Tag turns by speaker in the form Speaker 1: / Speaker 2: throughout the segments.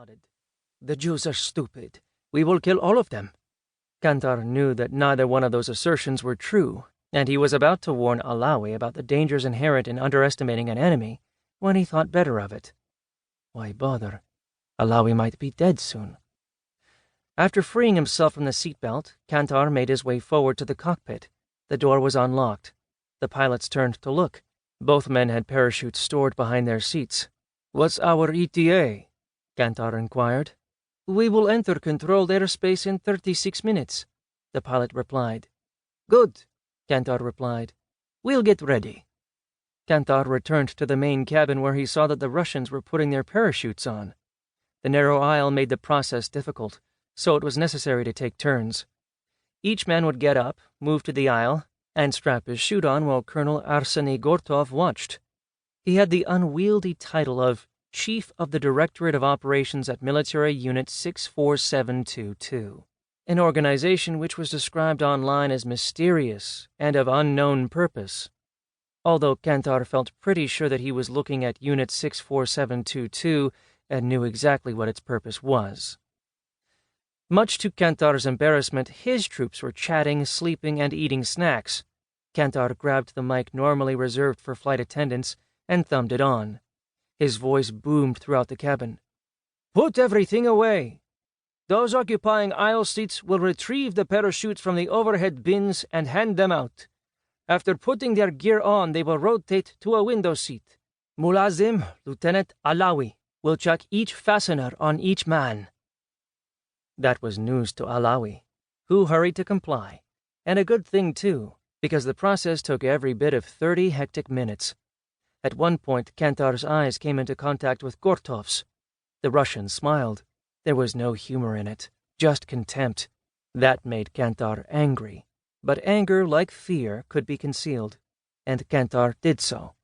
Speaker 1: nodded. "The Jews are stupid. We will kill all of them." Kantar knew that neither one of those assertions were true, and he was about to warn Alawi about the dangers inherent in underestimating an enemy when he thought better of it. Why bother? Alawi might be dead soon. After freeing himself from the seatbelt, Kantar made his way forward to the cockpit. The door was unlocked. The pilots turned to look. Both men had parachutes stored behind their seats. "What's our ETA?" Kantar inquired. "We will enter controlled airspace in 36 minutes, the pilot replied. "Good," Kantar replied. "We'll get ready." Kantar returned to the main cabin where he saw that the Russians were putting their parachutes on. The narrow aisle made the process difficult, so it was necessary to take turns. Each man would get up, move to the aisle, and strap his chute on while Colonel Arseny Gortov watched. He had the unwieldy title of Chief of the Directorate of Operations at Military Unit 64722, an organization which was described online as mysterious and of unknown purpose. Although Kantar felt pretty sure that he was looking at Unit 64722 and knew exactly what its purpose was. Much to Kantar's embarrassment, his troops were chatting, sleeping, and eating snacks. Kantar grabbed the mic normally reserved for flight attendants and thumbed it on. His voice boomed throughout the cabin. "Put everything away. Those occupying aisle seats will retrieve the parachutes from the overhead bins and hand them out. After putting their gear on, they will rotate to a window seat. Mulazim, Lieutenant Alawi, will check each fastener on each man." That was news to Alawi, who hurried to comply, and a good thing, too, because the process took every bit of 30 hectic minutes. At one point, Kantar's eyes came into contact with Gortov's. The Russian smiled. There was no humor in it, just contempt. That made Kantar angry, but anger, like fear, could be concealed, and Kantar did so.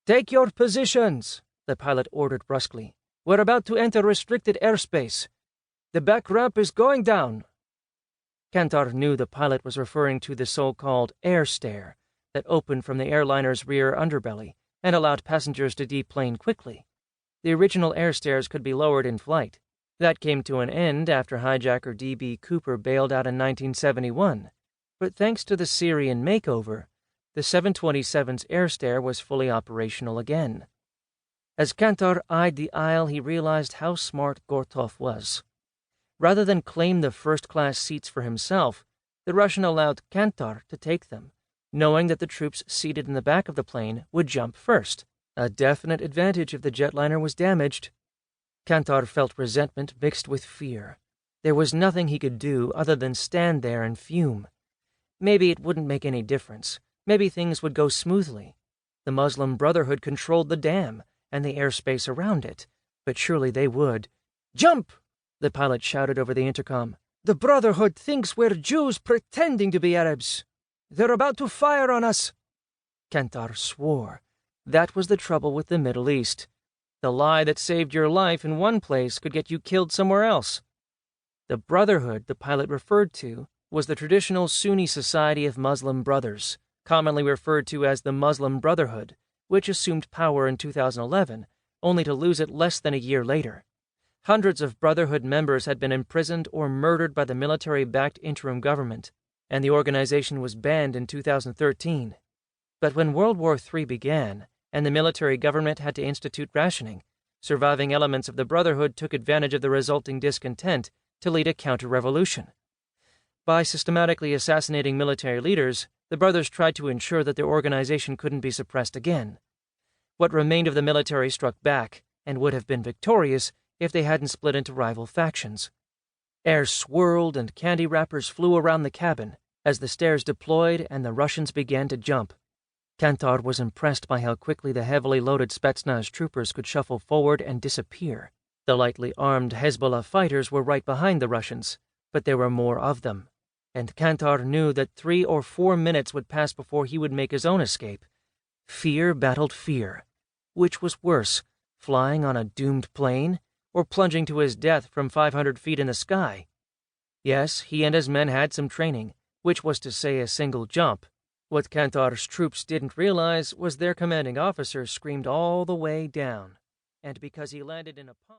Speaker 1: "Take your positions," the pilot ordered brusquely. "We're about to enter restricted airspace. The back ramp is going down." Kantar knew the pilot was referring to the so-called air stair that opened from the airliner's rear underbelly and allowed passengers to deplane quickly. The original air stairs could be lowered in flight. That came to an end after hijacker D.B. Cooper bailed out in 1971, but thanks to the Syrian makeover, the 727's air stair was fully operational again. As Kantar eyed the aisle, he realized how smart Gortov was. Rather than claim the first-class seats for himself, the Russian allowed Kantar to take them, knowing that the troops seated in the back of the plane would jump first, a definite advantage if the jetliner was damaged. Kantar felt resentment mixed with fear. There was nothing he could do other than stand there and fume. Maybe it wouldn't make any difference. Maybe things would go smoothly. The Muslim Brotherhood controlled the dam and the airspace around it, but surely they would. "Jump!" the pilot shouted over the intercom. "The Brotherhood thinks we're Jews pretending to be Arabs. They're about to fire on us." Kantar swore. That was the trouble with the Middle East. The lie that saved your life in one place could get you killed somewhere else. The Brotherhood the pilot referred to was the traditional Sunni Society of Muslim Brothers, commonly referred to as the Muslim Brotherhood, which assumed power in 2011, only to lose it less than a year later. Hundreds of Brotherhood members had been imprisoned or murdered by the military-backed interim government, and the organization was banned in 2013. But when World War III began, and the military government had to institute rationing, surviving elements of the Brotherhood took advantage of the resulting discontent to lead a counter-revolution. By systematically assassinating military leaders, the brothers tried to ensure that their organization couldn't be suppressed again. What remained of the military struck back, and would have been victorious if they hadn't split into rival factions. Air swirled and candy wrappers flew around the cabin as the stairs deployed and the Russians began to jump. Kantar was impressed by how quickly the heavily loaded Spetsnaz troopers could shuffle forward and disappear. The lightly armed Hezbollah fighters were right behind the Russians, but there were more of them, and Kantar knew that 3 or 4 minutes would pass before he would make his own escape. Fear battled fear. Which was worse, flying on a doomed plane, or plunging to his death from 500 feet in the sky? Yes, he and his men had some training, which was to say a single jump. What Kantar's troops didn't realize was their commanding officer screamed all the way down, and because he landed in a pond...